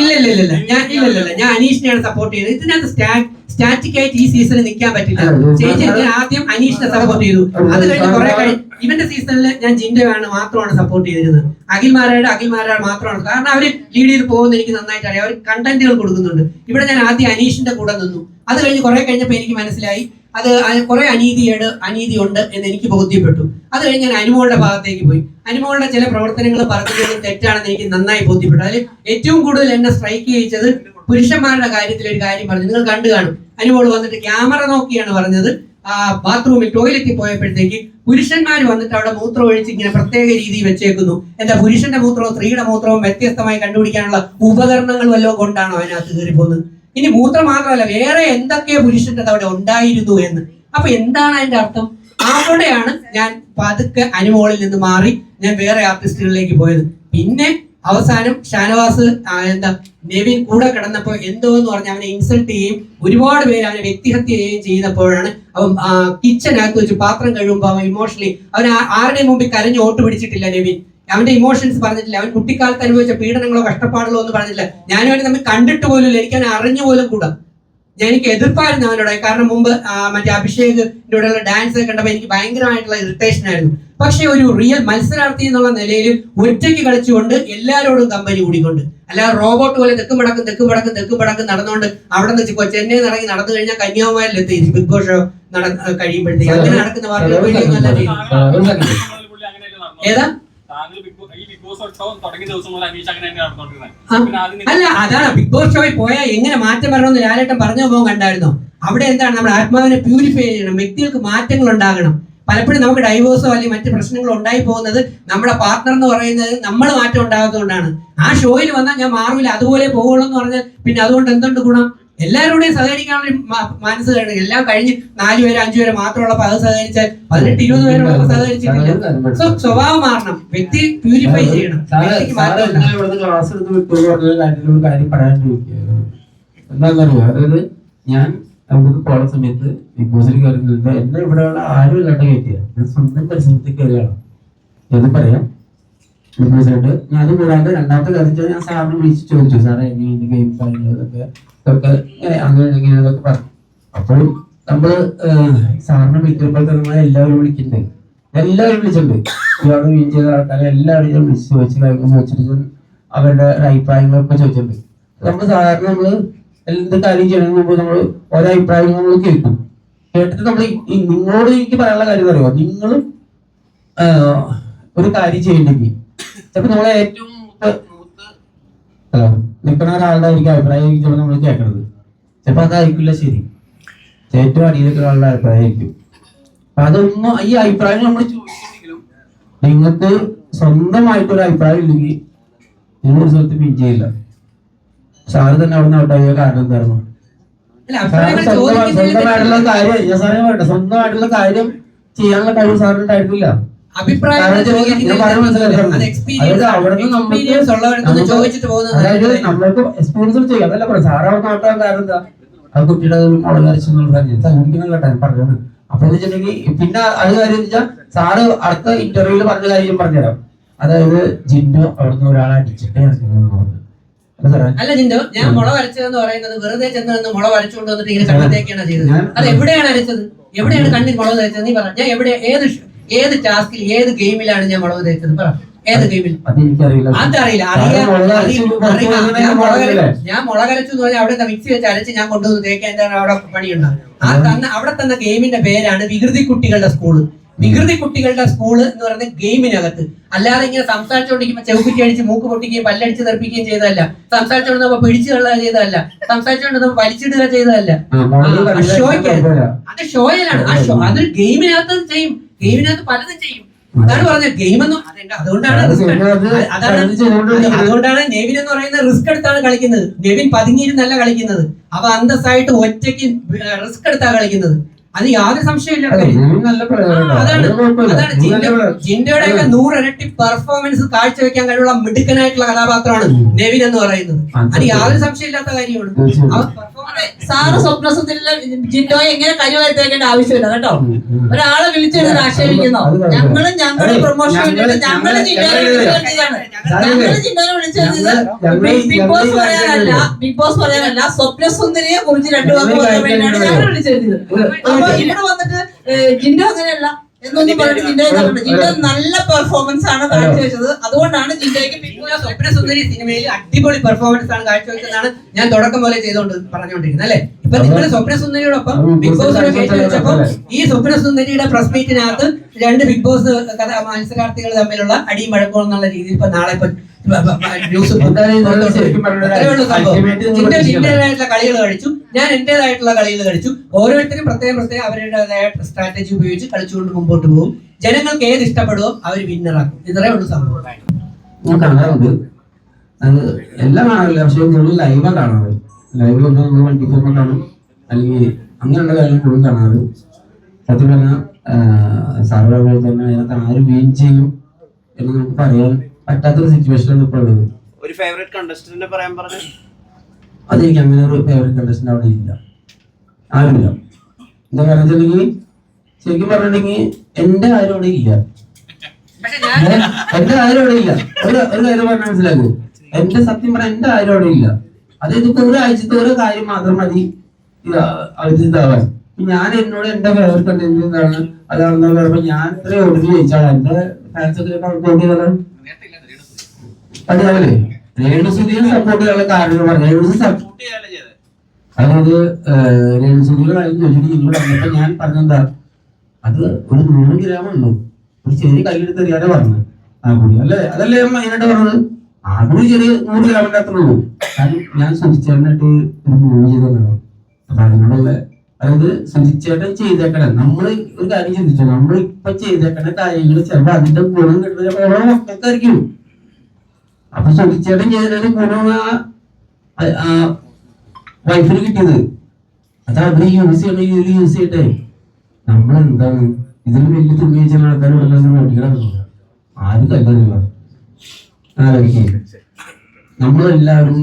S1: ഇല്ല ഞാൻ അനീഷിനെയാണ് സപ്പോർട്ട് ചെയ്തത്. ഇതിനകത്ത് സ്റ്റാറ്റിക് ആയിട്ട് ഈ സീസണിൽ നിൽക്കാൻ പറ്റില്ല. ചേച്ചി ഞാൻ ആദ്യം അനീഷിനെ സപ്പോർട്ട് ചെയ്തു. അത് കഴിഞ്ഞ് കുറെ ഇവന്റെ സീസണിൽ ഞാൻ ജിൻഡോയാണ് മാത്രമാണ് സപ്പോർട്ട് ചെയ്തിരുന്നത്. അഖിൽമാരാട് മാത്രമാണ്. കാരണം അവര് ലീഡ് ചെയ്ത് പോകുന്ന എനിക്ക് നന്നായിട്ട് അറിയാം. അവർ കണ്ടന്റുകൾ കൊടുക്കുന്നുണ്ട്. ഇവിടെ ഞാൻ ആദ്യം അനീഷിന്റെ കൂടെ നിന്നു. അത് കഴിഞ്ഞ് കുറെ കഴിഞ്ഞപ്പോൾ എനിക്ക് മനസ്സിലായി അത് കുറെ അനീതി ഉണ്ട് എന്ന് എനിക്ക് ബോധ്യപ്പെട്ടു. അത് കഴിഞ്ഞ് ഞാൻ അനുമോളുടെ ഭാഗത്തേക്ക് പോയി. അനുമോളുടെ ചില പ്രവർത്തനങ്ങൾ പറഞ്ഞത് തെറ്റാണെന്ന് എനിക്ക് നന്നായി ബോധ്യപ്പെട്ടു. അതിൽ ഏറ്റവും കൂടുതൽ എന്നെ സ്ട്രൈക്ക് ചെയ്യിച്ചത് പുരുഷന്മാരുടെ കാര്യത്തിൽ ഒരു കാര്യം പറഞ്ഞു. നിങ്ങൾ കണ്ടു കാണും. അനുമോൾ വന്നിട്ട് ക്യാമറ നോക്കിയാണ് പറഞ്ഞത്, ബാത്റൂമിൽ ടോയ്ലറ്റിൽ പോയപ്പോഴത്തേക്ക് പുരുഷന്മാർ വന്നിട്ട് അവിടെ മൂത്രം ഒഴിച്ച് ഇങ്ങനെ പ്രത്യേക രീതിയിൽ വെച്ചേക്കുന്നു. എന്താ പുരുഷന്റെ മൂത്രവും സ്ത്രീയുടെ മൂത്രവും വ്യത്യസ്തമായി കണ്ടുപിടിക്കാനുള്ള ഉപകരണങ്ങൾ വല്ലതും കൊണ്ടാണോ അതിനകത്ത് കയറി പോകുന്നത്? ഇനി മൂത്രം മാത്രമല്ല, വേറെ എന്തൊക്കെയോ പുരുഷന്റെ അവിടെ ഉണ്ടായിരുന്നു എന്ന്. അപ്പൊ എന്താണ് അതിന്റെ അർത്ഥം? അവിടെയാണ് ഞാൻ പതുക്കെ അനുമോളിൽ നിന്ന് മാറി ഞാൻ വേറെ ആർട്ടിസ്റ്റുകളിലേക്ക് പോയത്. പിന്നെ അവസാനം ഷാനവാസ് നെവിൻ കൂടെ കിടന്നപ്പോൾ എന്തോ എന്ന് പറഞ്ഞ് അവനെ ഇൻസൾട്ട് ചെയ്യുകയും ഒരുപാട് പേര് അവനെ വ്യക്തിഹത്യ ചെയ്യുകയും ചെയ്തപ്പോഴാണ് അവൻ കിച്ചനകത്ത് വെച്ച് പാത്രം കഴിയുമ്പോൾ അവൻ ഇമോഷണലി അവൻ ആരുടെയും മുമ്പിൽ കരഞ്ഞ് ഓട്ട് പിടിച്ചിട്ടില്ല. നെവിൻ അവന്റെ ഇമോഷൻസ് പറഞ്ഞിട്ടില്ല. അവൻ കുട്ടിക്കാലത്ത് അനുഭവിച്ച പീഡനങ്ങളോ കഷ്ടപ്പാടുകളോ ഒന്നും പറഞ്ഞില്ല. ഞാനും അവനെ തമ്മിൽ കണ്ടിട്ട് പോലും ഇല്ല, എനിക്ക് അവനെ അറിഞ്ഞു പോലും കൂടാ. എനിക്ക് എതിർപ്പായിരുന്നു അവനോട്. കാരണം മുമ്പ് മറ്റേ അഭിഷേകിന്റെ കൂടെയുള്ള ഡാൻസ് കണ്ടപ്പോൾ എനിക്ക് ഭയങ്കരമായിട്ടുള്ള ഇറിറ്റേഷൻ ആയിരുന്നു. പക്ഷെ ഒരു റിയൽ മത്സരാർത്ഥി എന്നുള്ള നിലയിൽ ഒറ്റയ്ക്ക് കളിച്ചുകൊണ്ട് എല്ലാവരോടും കമ്പനി കൂടിക്കൊണ്ട്, അല്ലാതെ റോബോട്ട് പോലെ തെക്കും വടക്കും നടന്നുകൊണ്ട് അവിടെ നിന്ന് ചെന്നൈ ഇറങ്ങി നടന്നു കഴിഞ്ഞാൽ കന്യാകുമാരിലെത്തി ബിഗ് ബോസ് ഷോ കഴിയുമ്പോഴത്തേക്ക് അങ്ങനെ നടക്കുന്ന വാർത്തകൾ ഏതാ? അല്ല, അതാണ് ബിഗ് ബോസ് ഷോയിൽ പോയാൽ എങ്ങനെ മാറ്റം വരണമെന്ന് ലാലേട്ടൻ പറഞ്ഞു പോകും കണ്ടായിരുന്നോ? അവിടെ എന്താണ് നമ്മുടെ ആത്മാവിനെ പ്യൂരിഫൈ ചെയ്യണം, വ്യക്തികൾക്ക് മാറ്റങ്ങൾ ഉണ്ടാകണം. പലപ്പോഴും നമുക്ക് ഡൈവോഴ്സോ അല്ലെങ്കിൽ മറ്റു പ്രശ്നങ്ങളോ ഉണ്ടായി പോകുന്നത് നമ്മുടെ പാർട്ട്ണർ എന്ന് പറയുന്നത് നമ്മൾ മാറ്റം ഉണ്ടാകുന്നതുകൊണ്ടാണ്. ആ ഷോയിൽ വന്നാൽ ഞാൻ മാറില്ല, അതുപോലെ പോകുള്ളൂ എന്ന് പറഞ്ഞാൽ പിന്നെ അതുകൊണ്ട് എന്തുണ്ട് ഗുണം? എല്ലാവരോടെയും സഹകരിക്കാനുള്ള മനസ്സ് കഴിഞ്ഞു. എല്ലാം കഴിഞ്ഞ് 4 പേര് 5 പേര് മാത്രമുള്ളപ്പോൾ അത് സഹകരിച്ചാൽ 18-20 പേരോടൊപ്പം സഹകരിച്ചിട്ടില്ല. സോ സ്വഭാവം മാറണം, വ്യക്തി പ്യൂരിഫൈ ചെയ്യണം.
S3: എന്താണെന്നറിയോ, അതായത് ഞാൻ അവിടുന്ന് പോയ സമയത്ത് ബിഗ് ബോസിൽ കയറുന്നുണ്ട്. എന്നെ ഇവിടെയുള്ള ആരും ഇല്ലാണ്ട് കയറ്റിയ ഞാൻ സ്വന്തം പരിസരത്തേക്ക് കയറുകയാണ് എന്ന് പറയാം. ബിഗ് ബോസിലായിട്ട് ഞാൻ അത് കൂടാണ്ട് രണ്ടാമത്തെ കാര്യം ഞാൻ സാറിനെ വിളിച്ച് ചോദിച്ചു, സാറേ എങ്ങനെയുണ്ട് ഗെയിം കാര്യങ്ങളൊക്കെ അങ്ങനെ ഇങ്ങനെയൊക്കെ പറഞ്ഞു. അപ്പോൾ നമ്മള് സാറിനെ വിളിക്കുമ്പോൾ തന്നെ എല്ലാവരും വിളിക്കുന്നുണ്ട്, എല്ലാവരും വിളിച്ചിട്ടുണ്ട്. ഇയാള് വീൻ ചെയ്ത ആൾക്കാരെ എല്ലാവരും ഞാൻ വിളിച്ച് ചോദിച്ചു കാര്യങ്ങൾ ചോദിച്ചിട്ട് അവരുടെ അഭിപ്രായങ്ങളൊക്കെ ചോദിച്ചിട്ടുണ്ട്. നമ്മൾ സാധാരണ നമ്മള് എന്ത് കാര്യം ചെയ്യണമെന്ന് മുമ്പ് നമ്മൾ ഓരോ അഭിപ്രായങ്ങൾ നമ്മൾ കേൾക്കും. കേട്ടിട്ട് നമ്മൾ നിങ്ങളോട് എനിക്ക് പറയാനുള്ള കാര്യം അറിയോ, നിങ്ങളും ഒരു കാര്യം ചെയ്യണ്ടെങ്കിൽ ചിലപ്പോൾ നമ്മളെ ഏറ്റവും നിൽക്കുന്ന ഒരാളുടെ ആയിരിക്കും അഭിപ്രായം ചിലപ്പോൾ നമ്മൾ കേൾക്കണത്. ചിലപ്പോൾ അതായിരിക്കില്ല ശരി, ഏറ്റവും അടിയിലൊക്കെ ഒരാളുടെ അഭിപ്രായമായിരിക്കും. അപ്പൊ അതൊന്നും ഈ അഭിപ്രായം നമ്മൾ ചോദിച്ചിട്ടുണ്ടെങ്കിലും നിങ്ങൾക്ക് സ്വന്തമായിട്ടൊരു അഭിപ്രായം ഇല്ലെങ്കിൽ നിങ്ങൾ ഒരു സ്ഥലത്ത് പിൻ ചെയ്യില്ല. സാറ് തന്നെ അവിടെ നിന്ന് ഔട്ടായ കാരണം എന്തായിരുന്നു? സ്വന്തമായിട്ടുള്ള കാര്യം സ്വന്തമായിട്ടുള്ള കാര്യം ചെയ്യാനുള്ള കഴിവ് സാറിനുണ്ടായിട്ടില്ല. നമ്മൾക്ക് എക്സ്പീരിയൻസ് ചെയ്യാം, അതല്ല പറയാം. സാറ് അവിടെ നോട്ടാൻ കാരണം എന്താ? ആ കുട്ടിയുടെ മുളക് അരച്ചെന്നുള്ള പറഞ്ഞത്. അപ്പൊ എന്ന് വെച്ചിട്ടുണ്ടെങ്കിൽ പിന്നെ അത് കാര്യം വെച്ചാൽ സാറ് അടുത്ത ഇന്റർവ്യൂല് പറഞ്ഞ കാര്യം പറഞ്ഞുതരാം. അതായത് ജിൻഡോ അവിടുന്ന് ഒരാളെ അടിച്ചിട്ടേ ഇറങ്ങുന്നു.
S1: അല്ല ജിൻഡോ, ഞാൻ മുള വരച്ചതെന്ന് പറയുന്നത് വെറുതെ ചെന്ന് മുള വരച്ചുകൊണ്ട് വന്നിട്ട് ഇങ്ങനെ കണ്ണത്തേക്കാണ് ചെയ്തത്. അത് എവിടെയാണ് അരച്ചത്? എവിടെയാണ് കണ്ണിൽ മുളക് തേച്ചത്? നീ പറ. ഞാൻ എവിടെ, ഏത് ടാസ്കിൽ, ഏത് ഗെയിമിലാണ് ഞാൻ മുളക് തേച്ചത്? പറ, ഏത് ഗെയിമിൽ? അതറിയില്ല. ഞാൻ മുളകരച്ചു എന്ന് പറഞ്ഞാൽ അവിടെ മിക്സി വെച്ച് അരച്ച് ഞാൻ കൊണ്ടുവന്ന് തേക്കാൻ അവിടെ പണിയുണ്ടാവും. അവിടെ തന്ന ഗെയിമിന്റെ പേരാണ് വികൃതി കുട്ടികളുടെ സ്കൂള്. വികൃതി കുട്ടികളുടെ സ്കൂള് എന്ന് പറയുന്നത് ഗെയിമിനകത്ത്, അല്ലാതെ ഇങ്ങനെ സംസാരിച്ചുകൊണ്ടിരിക്കുമ്പോൾ ചെവുക്കുറ്റി അടിച്ച് മൂക്ക് പൊട്ടിക്കുകയും പല്ലടിച്ച് തെറിപ്പിക്കുകയും ചെയ്തതല്ല. സംസാരിച്ചുകൊണ്ടിരുന്നപ്പോ പിടിച്ചു തള്ളുക ചെയ്തതല്ല. സംസാരിച്ചുകൊണ്ടിരുന്നപ്പോ വലിച്ചിടുക ചെയ്തതല്ല. അത് ഷോയിലാണ്. അതൊരു ഗെയിമിനകത്ത് ചെയ്യും, ഗെയിമിനകത്ത് പലതും ചെയ്യും. അതാണ് പറഞ്ഞത് ഗെയിമെന്നും. അതുകൊണ്ടാണ് നെവിൻ എന്ന് പറയുന്നത് റിസ്ക് എടുത്താണ് കളിക്കുന്നത്. നെവിൻ പതുങ്ങിയിരുന്നല്ല കളിക്കുന്നത്, അവ അന്തസ്സായിട്ട് ഒറ്റയ്ക്ക് റിസ്ക് എടുത്താണ് കളിക്കുന്നത്. അത് യാതൊരു സംശയമില്ല. അതാണ് ജിൻഡോയുടെ ഒക്കെ 100 ഇരട്ടി പെർഫോമൻസ് കാഴ്ചവെക്കാൻ കഴിവുള്ള മിടുക്കനായിട്ടുള്ള കഥാപാത്രമാണ് നെവിൻ എന്ന് പറയുന്നത്. അത് യാതൊരു സംശയമില്ലാത്ത കാര്യമാണ്.
S4: സാറ് സ്വപ്നസുന്ദരിലെ ജിൻഡോയെ എങ്ങനെ കഴിവെടുത്തേക്കേണ്ട ആവശ്യമില്ല കേട്ടോ. ഒരാളെ വിളിച്ചെടുത്ത് ആക്ഷേപിക്കുന്നോ? ഞങ്ങള് പ്രൊമോഷൻ ഞങ്ങള് ജിൻഡോനെ വിളിച്ചെടുത്തത് ബിഗ് ബോസ് പറയാനല്ല സ്വപ്നസുന്ദരിയെ കുറിച്ച് 2 വാക്ക് പറയാൻ വേണ്ടിയാണ് ഞങ്ങൾ വിളിച്ചെടുത്തത്. അപ്പൊ ഇവിടെ വന്നിട്ട് ജിൻഡോ അങ്ങനെയല്ല എന്നൊന്നും പറഞ്ഞിട്ട് ജിൻഡോ നല്ല പെർഫോമൻസ് ആണ് കാഴ്ചവെച്ചത്. അതുകൊണ്ടാണ് ജിൻഡോയ്ക്ക്
S1: സ്വപ്നസുന്ദരി സിനിമയിൽ അടിപൊളി പെർഫോമൻസ് ആണ് കാഴ്ചവെച്ചതാണ് ഞാൻ തുടക്കം പോലെ പറഞ്ഞുകൊണ്ടിരിക്കുന്നത് അല്ലെ. ഇപ്പൊ നിങ്ങൾ സ്വപ്നസുന്ദരിയോടൊപ്പം ബിഗ് ബോസിനെ കേട്ടുവെച്ചപ്പോ ഈ സ്വപ്നസുന്ദരിയുടെ പ്രസ് മീറ്റിനകത്ത് 2 ബിഗ് ബോസ് മത്സരാർത്ഥികൾ തമ്മിലുള്ള അടിയും വഴക്കും എന്നുള്ള രീതിയിൽ ഇപ്പൊ നാളെ ഇപ്പൊ ന്യൂസ്
S3: ശരിക്കും പറഞ്ഞാൽ
S1: അത്രേ ഉള്ളൂ സംഭവം.
S3: ultimate നിങ്ങൾ
S1: ജിൻഡോ
S3: പ്രതീക്ഷിക്കണം.
S1: ജിൻഡേതായിട്ടുള്ള കളികൾ കളിച്ചു, ഞാൻ എന്റേതായിട്ടുള്ള കളികൾ കളിച്ചു. ഓരോരുത്തരും പ്രത്യേകം അവരുടേതായ സ്ട്രാറ്റജി ഉപയോഗിച്ച് കളിച്ചുകൊണ്ട് മുമ്പോട്ട് പോകും. ജനങ്ങൾക്ക് ഏത് ഇഷ്ടപ്പെടുവോ അവർ വിന്നറാക്കും. ഇത്രേ ഉള്ളൂ സംഭവം.
S3: ഞാൻ കാണാറുണ്ട്, അത് എല്ലാം കാണാറില്ല, പക്ഷെ കൂടുതൽ ലൈവാണ് കാണാറ്. ലൈവ് വന്നാൽ നമ്മൾ വണ്ടി പോകുമ്പോൾ കാണും, അല്ലെങ്കിൽ അങ്ങനെയുള്ള കാര്യങ്ങൾ കൂടുതൽ കാണാറ്. സത്യം പറഞ്ഞാൽ സാറ് പോലെ തന്നെ അതിനകത്ത് ആര് വിൻ ചെയ്യും എന്ന് നമുക്ക് പറയാൻ പറ്റാത്തൊരു സിറ്റുവേഷനാണ് ഇപ്പോൾ ഉള്ളത്.
S5: ഒരു ഫേവറേറ്റ് കണ്ടസ്റ്റന്റിനെ പറയാൻ പറഞ്ഞു.
S3: അതെനിക്ക് അങ്ങനെ ഒരു ഫേവറേറ്റ് കണ്ടസ്റ്റന്റ് അവിടെ ഇല്ല, ആരുമില്ല. എന്താ കാരണം വെച്ചിട്ടുണ്ടെങ്കിൽ, ശരിക്കും പറഞ്ഞിട്ടുണ്ടെങ്കിൽ എന്റെ ആരും അവിടെ ഇല്ല, എന്റെ ആരും അവിടെ ഇല്ല. ഒരു കാര്യം പറഞ്ഞാൽ മനസ്സിലാക്കൂ, എന്റെ സത്യം പറഞ്ഞാൽ എന്റെ ആരും അവിടെ ഇല്ല. അതായത് ഇപ്പൊ ഒരാഴ്ചത്തെ ഓരോ കാര്യം മാത്രം മതി ഇതാവാൻ. ഞാൻ എന്നോട് എന്റെ ഫേവറേറ്റ് കണ്ടന്റ് എന്താണ് അതാണെന്ന് പറയുമ്പോൾ ഞാൻ ഇത്രയും ഓർഡർ ചോദിച്ചാൽ എന്റെ ഫാൻസ് ഒക്കെ അടിയാവല്ലേ. രേണുസുധിയെ സപ്പോർട്ട് ചെയ്യാനുള്ള കാരണം പറഞ്ഞു, അതായത് രേണുസുധിയുടെ കാര്യം ചോദിച്ചിട്ട് നിങ്ങൾ പറഞ്ഞപ്പോ ഞാൻ പറഞ്ഞെന്താ, അത് ഒരു 100 ഗ്രാം ഉള്ളൂ, ഒരു ചെറിയ കല്ലെടുത്ത് എറിയാതെ പറഞ്ഞു ആ കൂടി അല്ലേ, അതല്ലേ ഞാൻ മെയിനായിട്ട് പറഞ്ഞത്. ആ കൂടി ചെറിയ 100 ഗ്രാമിന്റെ അത്ര ഉള്ളൂ. കാരണം ഞാൻ സുധിച്ചേട്ടനായിട്ട് ഒരു മൂവ് ചെയ്തതാണ്. അപ്പൊ അതിനോടുള്ള, അതായത് സുധിച്ചേട്ടൻ ചെയ്തേക്കണ നമ്മള് ഒരു കാര്യം ചിന്തിച്ചു, നമ്മൾ ഇപ്പൊ ചെയ്തേക്കണ കാര്യങ്ങൾ ചിലപ്പോ അതിന്റെ ഗുണം കിട്ടുന്നത് ഓരോ മക്കൾക്കായിരിക്കും. അപ്പൊ സുധിച്ചേട്ടൻ ചെയ്തതിന് ഗുണം ആ വൈഫിന് കിട്ടിയത്, അത് അവര് യൂസ് ചെയ്യണ ഇതിൽ യൂസ് ചെയ്യട്ടെ. നമ്മളെന്താണ് ഇതിൽ വലിയ തുണി വെച്ചാൽ ആൾക്കാർ ഓടിക്കണം, ആരും കല്ലറില്ല. നമ്മളെല്ലാവരും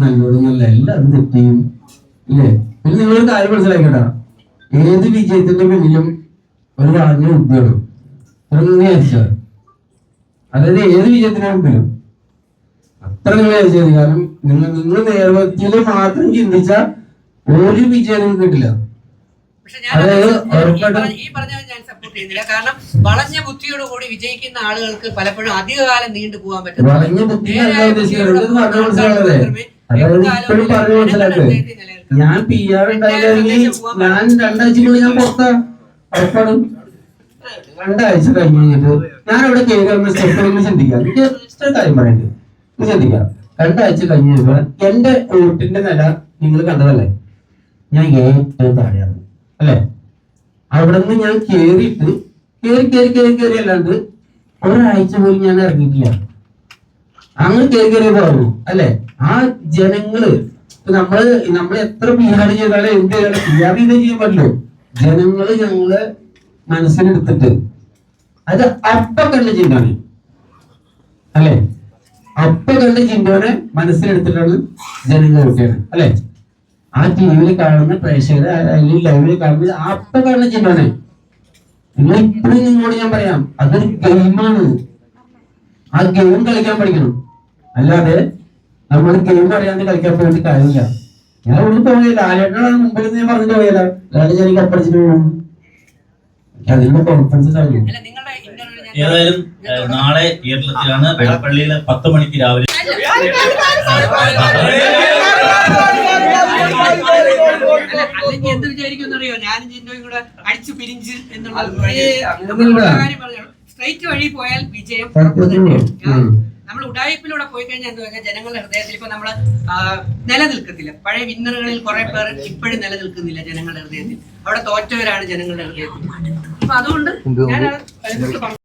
S3: നല്ലതൊന്നല്ല, എല്ലാവരും തെറ്റിയും ഇല്ലേ. പിന്നെ നിങ്ങളൊരു കാര്യം മനസ്സിലാക്കട്ടാ, ഏത് വിജയത്തിന്റെ പിന്നിലും ഒരു പറഞ്ഞ ബുദ്ധിയാണ് വിചാരിച്ചത്. അതായത് ഏത് വിജയത്തിന്റെ മുമ്പിലും അത്ര നിങ്ങൾ വിചാരിച്ചത്. കാരണം നിങ്ങൾ നേർവത്തില് മാത്രം ചിന്തിച്ച ഒരു വിജയം നിങ്ങൾക്ക് കിട്ടില്ല.
S1: ഈ പറഞ്ഞത് ഞാൻ സപ്പോർട്ട് ചെയ്യുന്നില്ല. കാരണം വളഞ്ഞ ബുദ്ധിയോട് കൂടി വിജയിക്കുന്ന ആളുകൾക്ക് പലപ്പോഴും അധികകാലം നീണ്ടു പോകാൻ പറ്റും.
S3: ഞാൻ PR ഉണ്ടായില്ലെങ്കിൽ ഞാൻ 2 ആഴ്ചക്കുള്ളിൽ ഞാൻ പുറത്താ, ഉറപ്പാണ്. 2 ആഴ്ച കഴിഞ്ഞിട്ട് ഞാൻ അവിടെ കയറി സ്റ്റെപ്പ് ചിന്തിക്കാം. ജസ്റ്റ് കാര്യം പറയണ്ടേ, ചിന്തിക്കാം. 2 ആഴ്ച കഴിഞ്ഞപ്പോ എന്റെ വോട്ടിന്റെ നില നിങ്ങൾ കണ്ടതല്ലേ, ഞാൻ ഏറ്റവും താഴെയാണ് അല്ലെ. അവിടെ നിന്ന് ഞാൻ കേറിയിട്ട് കേറി അല്ലാണ്ട് ഒരാഴ്ച പോലും ഞാൻ ഇറങ്ങിയിട്ടില്ല. അങ്ങനെ കേറി പോകുന്നു അല്ലെ. ആ ജനങ്ങള് നമ്മള് എത്ര PR ചെയ്താലും എന്ത് ചെയ്താലും PR ഇത് ചെയ്യാൻ പറ്റില്ലോ. ജനങ്ങള് ഞങ്ങള് മനസ്സിലെടുത്തിട്ട് അത് അപ്പൊ കണ്ട ചിന്താണ് അല്ലെ, അപ്പൊ കണ്ട ചിന്തോനെ മനസ്സിലെടുത്തിട്ടാണ് ജനങ്ങൾ കിട്ടിയത് അല്ലെ. ആ TV കാണുന്ന പ്രേക്ഷകരെ അല്ലെങ്കിൽ ലൈവിൽ കാണുന്നത് അപ്പൊ കാണുന്ന ചിന്തമാണ്. നിങ്ങൾ ഇപ്പോഴും നിങ്ങളോട് ഞാൻ പറയാം, അതൊരു ഗെയിമാണ്. ആ ഗെയിം കളിക്കാൻ പഠിക്കണം. അല്ലാതെ നമ്മൾ ഗെയിം അറിയാണ്ട് കളിക്കാൻ പോയിട്ട് കാര്യമില്ല. ഞാൻ ഒന്നും പോയില്ല, ലാലേട്ടനാണ് മുമ്പിൽ ഞാൻ പറഞ്ഞിട്ട് പോയല്ല, ലാലേട്ടൻ എനിക്ക് അപ്പടിച്ചിട്ട് പോകും. അതിനുള്ള കോൺഫിഡൻസ് കഴിഞ്ഞു.
S6: ഏതായാലും നാളെ കേരളത്തിലാണ് വെള്ളപ്പള്ളിയില് 10 മണിക്ക് രാവിലെ
S1: അല്ലെങ്കിൽ എന്ത് വിചാരിക്കുന്നറിയോ, ഞാനും ജിൻഡോയും കൂടെ അടിച്ചു പിരിഞ്ച് എന്നുള്ള കാര്യം പറഞ്ഞു. സ്ട്രൈറ്റ് വഴി പോയാൽ വിജയം നമ്മൾ ഉടായിപ്പിലൂടെ പോയി കഴിഞ്ഞാൽ എന്താ പറഞ്ഞാൽ ജനങ്ങളുടെ ഹൃദയത്തിൽ ഇപ്പൊ നമ്മള് നിലനിൽക്കത്തില്ല. പഴയ വിന്നറുകളിൽ കുറെ പേർ ഇപ്പോഴും നിലനിൽക്കുന്നില്ല ജനങ്ങളുടെ ഹൃദയത്തിൽ. അവിടെ തോറ്റവരാണ് ജനങ്ങളുടെ ഹൃദയത്തിൽ. അപ്പൊ അതുകൊണ്ട് ഞാൻ